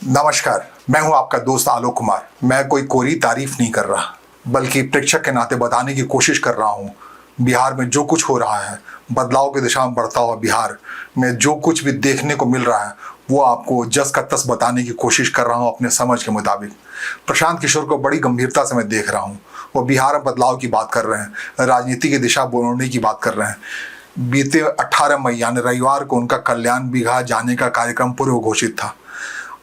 नमस्कार, मैं हूं आपका दोस्त आलोक कुमार। मैं कोई कोरी तारीफ नहीं कर रहा, बल्कि प्रेक्षक के नाते बताने की कोशिश कर रहा हूं बिहार में जो कुछ हो रहा है, बदलाव की दिशा में बढ़ता हुआ बिहार में जो कुछ भी देखने को मिल रहा है, वो आपको जस का तस बताने की कोशिश कर रहा हूं अपने समझ के मुताबिक। प्रशांत किशोर को बड़ी गंभीरता से मैं देख रहा हूं। वो बिहार में बदलाव की बात कर रहे हैं, राजनीति की दिशा बोलने की बात कर रहे हैं। बीते 18 मई यानी रविवार को उनका कल्याण बिघा जाने का कार्यक्रम पूर्व घोषित था।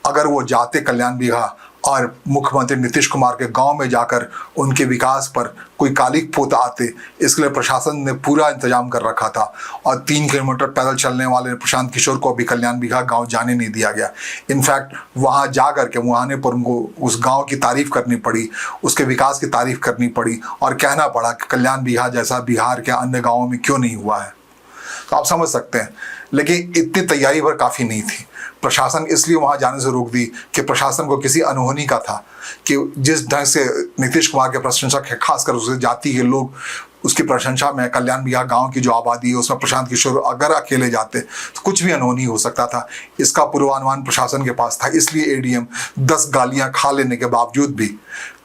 अगर वो जाते कल्याण बिघा और मुख्यमंत्री नीतीश कुमार के गांव में जाकर उनके विकास पर कोई कालिक पोत आते, इसके लिए प्रशासन ने पूरा इंतजाम कर रखा था और 3 किलोमीटर पैदल चलने वाले प्रशांत किशोर को अभी कल्याण बिघा गांव जाने नहीं दिया गया। इनफैक्ट वहां जा करके वहां आने पर उनको उस गांव की तारीफ करनी पड़ी, उसके विकास की तारीफ करनी पड़ी और कहना पड़ा कि कल्याण बिघा जैसा बिहार के अन्य गाँवों में क्यों नहीं हुआ है। तो आप समझ सकते हैं, लेकिन इतनी तैयारी पर काफ़ी नहीं थी। प्रशासन इसलिए वहां जाने से रोक दी कि प्रशासन को किसी अनहोनी का था कि जिस ढंग से नीतीश कुमार के प्रशंसक है, खासकर उस जाति के लोग उसकी प्रशंसा में कल्याण बिघा गांव की जो आबादी है उसमें प्रशांत किशोर अगर अकेले जाते तो कुछ भी अनहोनी हो सकता था। इसका पूर्वानुमान प्रशासन के पास था। इसलिए एडीएम 10 गालियां खा लेने के बावजूद भी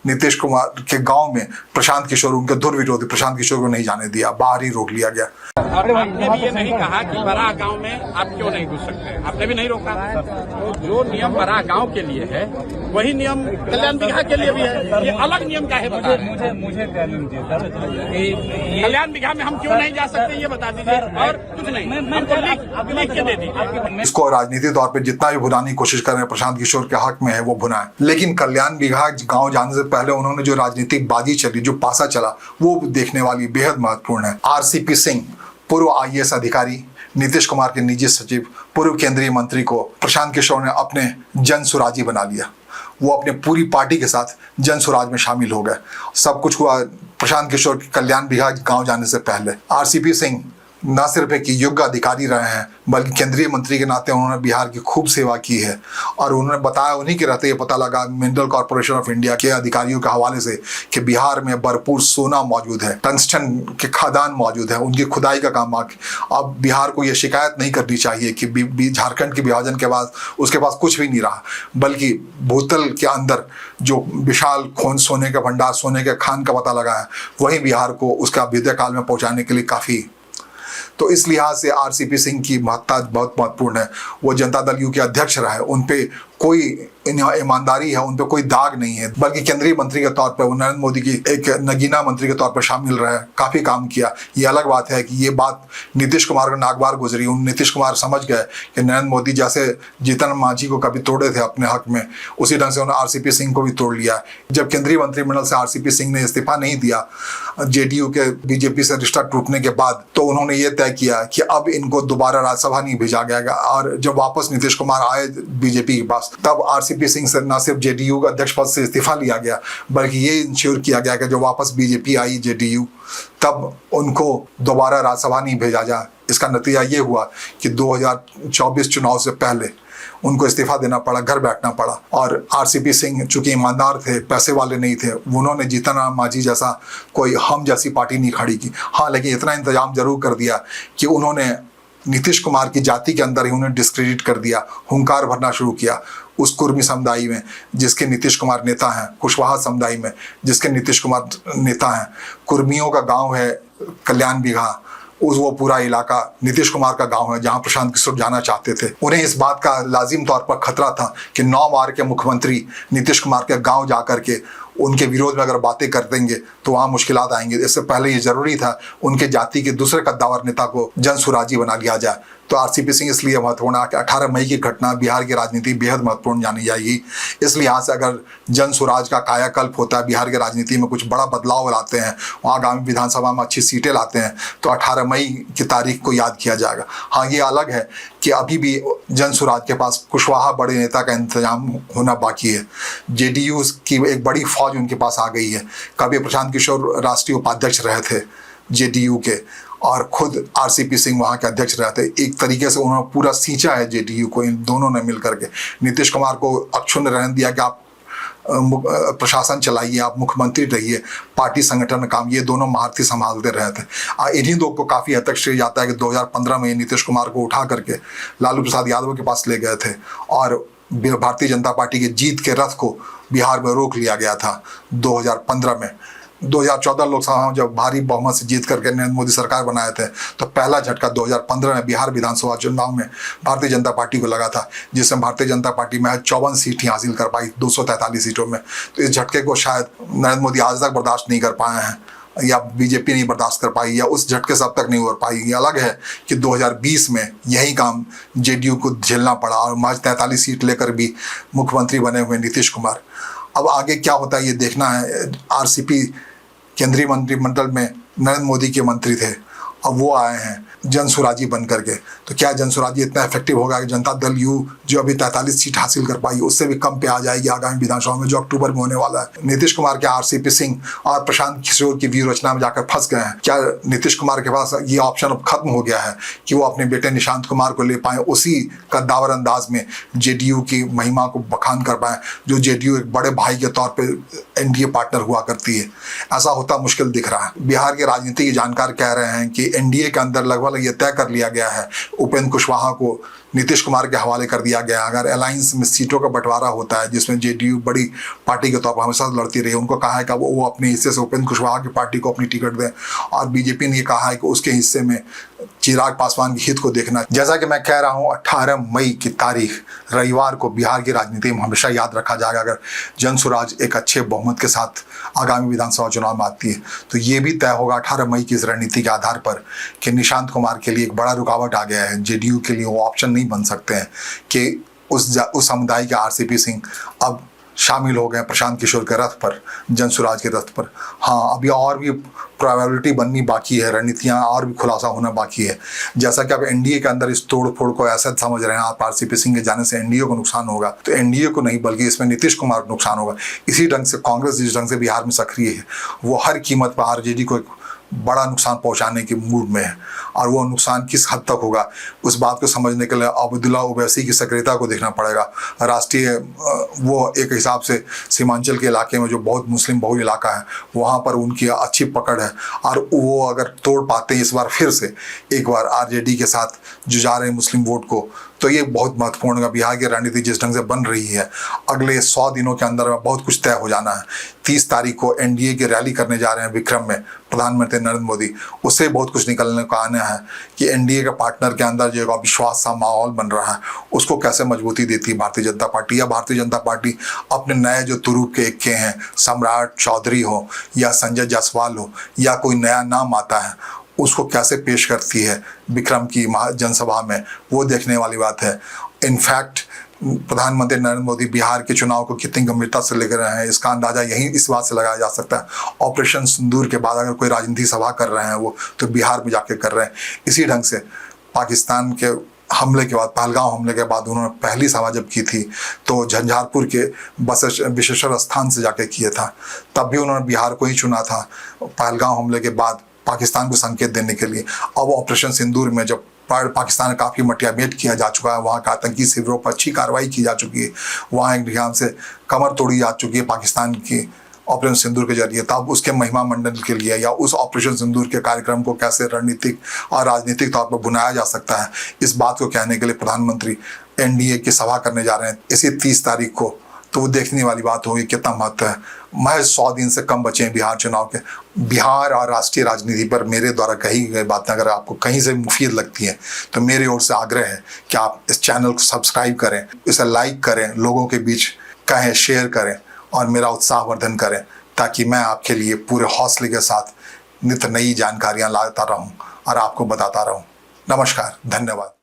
नीतीश कुमार के गांव में प्रशांत किशोर, उनके धुर विरोधी प्रशांत किशोर को नहीं जाने दिया, बाहर ही रोक लिया गया। आपने भी ये नहीं कहा कि बड़ा गांव में आप क्यों नहीं घुस सकते, आपने भी नहीं रोका। तो जो नियम बड़ा गांव के लिए है वही नियम कल्याण बिघा के लिए भी है। ये अलग नियम का है, बता मुझे कल्याण बिघा में हम क्यों नहीं जा सकते ये बता दीजिए, और कुछ नहीं हमको लिख के दे दीजिए। इसको राजनीतिक तौर पे जितना भी भुनाने की कोशिश कर रहे हैं प्रशांत किशोर के हक में है वो भुनाए, लेकिन कल्याण बिघा गांव जाने से पहले उन्होंने जो राजनीतिक बाजी चली, जो पासा चला, वो देखने वाली बेहद महत्वपूर्ण है। आरसीपी सिंह, पूर्व आईएएस अधिकारी, नीतीश कुमार के निजी सचिव, पूर्व केंद्रीय मंत्री को प्रशांत किशोर ने अपने जन सुराजी बना लिया। वो अपने पूरी पार्टी के साथ जन सुराज में शामिल हो गए। सब कुछ हुआ प्रशांत किशोर के कल्याण बिघा गांव जाने से पहले। आरसीपी सिंह न सिर्फ एक योग्य अधिकारी रहे हैं, बल्कि केंद्रीय मंत्री के नाते उन्होंने बिहार की खूब सेवा की है। और उन्होंने बताया, उन्हीं के रहते ये पता लगा मिनरल कॉर्पोरेशन ऑफ इंडिया के अधिकारियों के हवाले से कि बिहार में भरपूर सोना मौजूद है, टंगस्टन के खदान मौजूद है, उनकी खुदाई का काम। अब बिहार को ये शिकायत नहीं करनी चाहिए कि झारखंड के विभाजन के बाद उसके पास कुछ भी नहीं रहा, बल्कि भूतल के अंदर जो विशाल खोन सोने का भंडार, सोने के खान का पता लगा है, वही बिहार को उसका अभ्युदय काल में पहुंचाने के लिए काफ़ी। तो इस लिहाज से आरसीपी सिंह की महत्ता बहुत महत्वपूर्ण है। वो जनता दल यू के अध्यक्ष रहे, उन पे कोई ईमानदारी है, उन पे कोई दाग नहीं है, बल्कि केंद्रीय मंत्री के तौर पर वो नरेंद्र मोदी की एक नगीना मंत्री के तौर पर शामिल रहे, काफ़ी काम किया। ये अलग बात है कि ये बात नीतीश कुमार को नागवार गुजरी। नीतीश कुमार समझ गए कि नरेंद्र मोदी जैसे जीतन मांझी को कभी तोड़े थे अपने हक में, उसी ढंग से उन्होंने आरसीपी सिंह को भी तोड़ लिया। जब केंद्रीय मंत्रिमंडल से आरसीपी सिंह ने इस्तीफा नहीं दिया जेडीयू के बीजेपी से रिश्ता टूटने के बाद, तो उन्होंने ये तय किया कि अब इनको दोबारा राज्यसभा नहीं भेजा जाएगा। और जब वापस नीतीश कुमार आए बीजेपी के पास, तब आरसीपी सिंह से न सिर्फ जेडीयू का अध्यक्ष पद से इस्तीफा लिया गया, बल्कि ये इंश्योर किया गया कि जब वापस बीजेपी आई जेडीयू, तब उनको दोबारा राज्यसभा नहीं भेजा जाए। इसका नतीजा ये हुआ कि 2024 चुनाव से पहले उनको इस्तीफा देना पड़ा, घर बैठना पड़ा। और आरसीपी सिंह चूंकि ईमानदार थे, पैसे वाले नहीं थे, उन्होंने जीतन राम मांझी जैसा कोई हम जैसी पार्टी नहीं खड़ी की। हाँ, लेकिन इतना इंतजाम जरूर कर दिया कि उन्होंने नीतीश कुमार की जाति के अंदर ही उन्हें डिस्क्रेडिट कर दिया, हुंकार भरना शुरू किया। उस कुर्मी समुदाय में जिसके नीतीश कुमार नेता हैं, कुशवाहा समुदाय में जिसके नीतीश कुमार नेता हैं, कुर्मियों का गांव है कल्याण बिघा, वो पूरा इलाका नीतीश कुमार का गांव है जहां प्रशांत किशोर जाना चाहते थे। उन्हें इस बात का लाजिम तौर पर खतरा था कि 9 बार के मुख्यमंत्री नीतीश कुमार के गांव जाकर के उनके विरोध में अगर बातें कर देंगे तो वहाँ मुश्किलात आएंगे। इससे पहले ये जरूरी था उनके जाति के दूसरे कद्दावर नेता को जन सुराजी बना लिया जाए। तो आरसीपी सिंह इसलिए महत्वपूर्ण है कि 18 मई की घटना बिहार की राजनीति बेहद महत्वपूर्ण जानी जाएगी। इसलिए यहाँ से अगर जन सुराज का कायाकल्प होता है, बिहार की राजनीति में कुछ बड़ा बदलाव लाते हैं, वहाँ आगामी विधानसभा में अच्छी सीटें लाते हैं, तो 18 मई की तारीख को याद किया जाएगा। हाँ, ये अलग है कि अभी भी जन सुराज के पास कुशवाहा बड़े नेता का इंतजाम होना बाकी है। जेडीयू की एक बड़ी फौज उनके पास आ गई है। कभी प्रशांत किशोर राष्ट्रीय उपाध्यक्ष रहे थे जेडीयू के, और खुद आरसीपी सिंह वहाँ के अध्यक्ष रहते। एक तरीके से उन्होंने पूरा सींचा है जेडीयू को, इन दोनों ने मिलकर के। नीतीश कुमार को अक्षुण्ण रहने दिया कि आप प्रशासन चलाइए, आप मुख्यमंत्री रहिए, पार्टी संगठन काम, ये दोनों महारथी संभालते रहे थे। इन्हीं दो को काफ़ी हद तक श्रेय जाता है कि 2015 में नीतीश कुमार को उठा करके लालू प्रसाद यादव के पास ले गए थे और भारतीय जनता पार्टी के जीत के रथ को बिहार में रोक लिया गया था 2015 में। 2014 लोकसभा में जब भारी बहुमत से जीत करके नरेंद्र मोदी सरकार बनाए थे, तो पहला झटका 2015 में बिहार विधानसभा चुनाव में भारतीय जनता पार्टी को लगा था, जिसमें भारतीय जनता पार्टी महज 54 सीट ही हासिल कर पाई 243 सीटों में। तो इस झटके को शायद नरेंद्र मोदी आज तक बर्दाश्त नहीं कर पाए हैं, या बीजेपी नहीं बर्दाश्त कर पाई, या उस झटके से अब तक नहीं हो पाई। ये अलग है कि 2020 में यही काम जेडीयू को झेलना पड़ा और महज 43 सीट लेकर भी मुख्यमंत्री बने हुए नीतीश कुमार। अब आगे क्या होता है ये देखना है। आरसीपी केंद्रीय मंत्रिमंडल में नरेंद्र मोदी के मंत्री थे, अब वो आए हैं जनसुराजी बन करके। तो क्या जनसुराजी इतना इफेक्टिव होगा कि जनता दल यू जो अभी 43 सीट हासिल कर पाई उससे भी कम पे आ जाएगी आगामी विधानसभा में जो अक्टूबर में होने वाला है। नीतीश कुमार के आरसीपी सिंह और प्रशांत किशोर की व्यूह रचना में जाकर फंस गए हैं। क्या नीतीश कुमार के पास ये ऑप्शन अब खत्म हो गया है कि वो अपने बेटे निशांत कुमार को ले पाए, उसी कद्दावर अंदाज में जेडीयू की महिमा को बखान कर पाए, जो जेडीयू एक बड़े भाई के तौर पर एनडीए पार्टनर हुआ करती है। ऐसा होता मुश्किल दिख रहा है। बिहार के राजनीतिक जानकार कह रहे हैं कि एनडीए के अंदर लगभग ये तय कर लिया गया है, उपेंद्र कुशवाहा को नीतीश कुमार के हवाले कर दिया गया। अगर अलायंस में सीटों का बंटवारा होता है, जिसमें जेडीयू बड़ी पार्टी के तौर पर हमेशा लड़ती रही, उनको कहा है कि वो अपने हिस्से से उपेंद्र कुशवाहा की पार्टी को अपनी टिकट दें, और बीजेपी ने कहा है कि उसके हिस्से में चिराग पासवान के हित को देखना। जैसा कि मैं कह रहा हूँ, 18 मई की तारीख रविवार को बिहार की राजनीति में हमेशा याद रखा जाएगा। अगर जनसुराज एक अच्छे बहुमत के साथ आगामी विधानसभा चुनाव में आती है, तो ये भी तय होगा 18 मई की इस रणनीति के आधार पर कि निशांत कुमार के लिए एक बड़ा रुकावट आ गया है। जेडीयू के लिए वो ऑप्शन नहीं बन सकते हैं कि उस समुदाय के आरसीपी सिंह अब शामिल हो गए प्रशांत किशोर के रथ पर, जनसुराज के रथ पर। हाँ, अभी और भी प्रोबेबिलिटी बननी बाकी है, रणनीतियाँ और भी खुलासा होना बाकी है। जैसा कि अब एनडीए के अंदर इस तोड़ फोड़ को ऐसा समझ रहे हैं आप, आरसीपी सिंह के जाने से एनडीए को नुकसान होगा, तो एनडीए को नहीं बल्कि इसमें नीतीश कुमार को नुकसान होगा। इसी ढंग से कांग्रेस जिस ढंग से बिहार में सक्रिय है, वो हर कीमत पर आरजेडी को एक बड़ा नुकसान पहुंचाने के मूड में है, और वो नुकसान किस हद तक होगा उस बात को समझने के लिए अब्दुल्ला ओवैसी की सक्रियता को देखना पड़ेगा। राष्ट्रीय वो एक हिसाब से सीमांचल के इलाके में जो बहुत मुस्लिम बहुल इलाका है, वहाँ पर उनकी अच्छी पकड़ है, और वो अगर तोड़ पाते हैं इस बार फिर से एक बार आरजेडी के साथ जुझा रहे मुस्लिम वोट को, तो ये बहुत महत्वपूर्ण है। बिहार की रणनीति जिस ढंग से बन रही है, अगले 100 दिनों के अंदर में बहुत कुछ तय हो जाना है। 30 तारीख को एनडीए की रैली करने जा रहे हैं विक्रम में प्रधानमंत्री नरेंद्र मोदी, उससे बहुत कुछ निकलने का आना है कि एनडीए के पार्टनर के अंदर जो अविश्वास सा माहौल बन रहा है उसको कैसे मजबूती देती है भारतीय जनता पार्टी, या भारतीय जनता पार्टी अपने नए जो तुरुप के इक्के हैं, सम्राट चौधरी हो या संजय जायसवाल हो या कोई नया नाम आता है, उसको कैसे पेश करती है विक्रम की जनसभा में, वो देखने वाली बात है। इनफैक्ट प्रधानमंत्री नरेंद्र मोदी बिहार के चुनाव को कितनी गंभीरता से लेकर रहे हैं, इसका अंदाजा यही इस बात से लगाया जा सकता है। ऑपरेशन सिंदूर के बाद अगर कोई राजनीतिक सभा कर रहे हैं वो तो बिहार में जाके कर रहे हैं। इसी ढंग से पाकिस्तान के हमले के बाद, पहलगांव हमले के बाद उन्होंने पहली सभा जब की थी तो झंझारपुर के बसवेश्वर स्थान से जाके किया था, तब भी उन्होंने बिहार को ही चुना था पहलगांव हमले के बाद पाकिस्तान को संकेत देने के लिए। अब ऑपरेशन सिंदूर में जब पाकिस्तान में काफ़ी मटियामेट किया जा चुका है, वहाँ का आतंकी शिविरों पर अच्छी कार्रवाई की जा चुकी है, वहाँ एक ध्यान से कमर तोड़ी जा चुकी है पाकिस्तान की ऑपरेशन सिंदूर के जरिए। तब उसके महिमा मंडल के लिए या उस ऑपरेशन सिंदूर के कार्यक्रम को कैसे रणनीतिक और राजनीतिक तौर पर बुनाया जा सकता है, इस बात को कहने के लिए प्रधानमंत्री एनडीए की सभा करने जा रहे हैं इसी 30 तारीख को। तो वो देखने वाली बात होगी कितना महत्व है। महज 100 दिन से कम बचे हैं बिहार चुनाव के। बिहार और राष्ट्रीय राजनीति पर मेरे द्वारा कही गई बातें अगर आपको कहीं से मुफीद लगती हैं, तो मेरी ओर से आग्रह है कि आप इस चैनल को सब्सक्राइब करें, इसे लाइक करें, लोगों के बीच कहें, शेयर करें और मेरा उत्साहवर्धन करें, ताकि मैं आपके लिए पूरे हौसले के साथ नित्य नई जानकारियाँ लाता रहूँ और आपको बताता रहूँ। नमस्कार, धन्यवाद।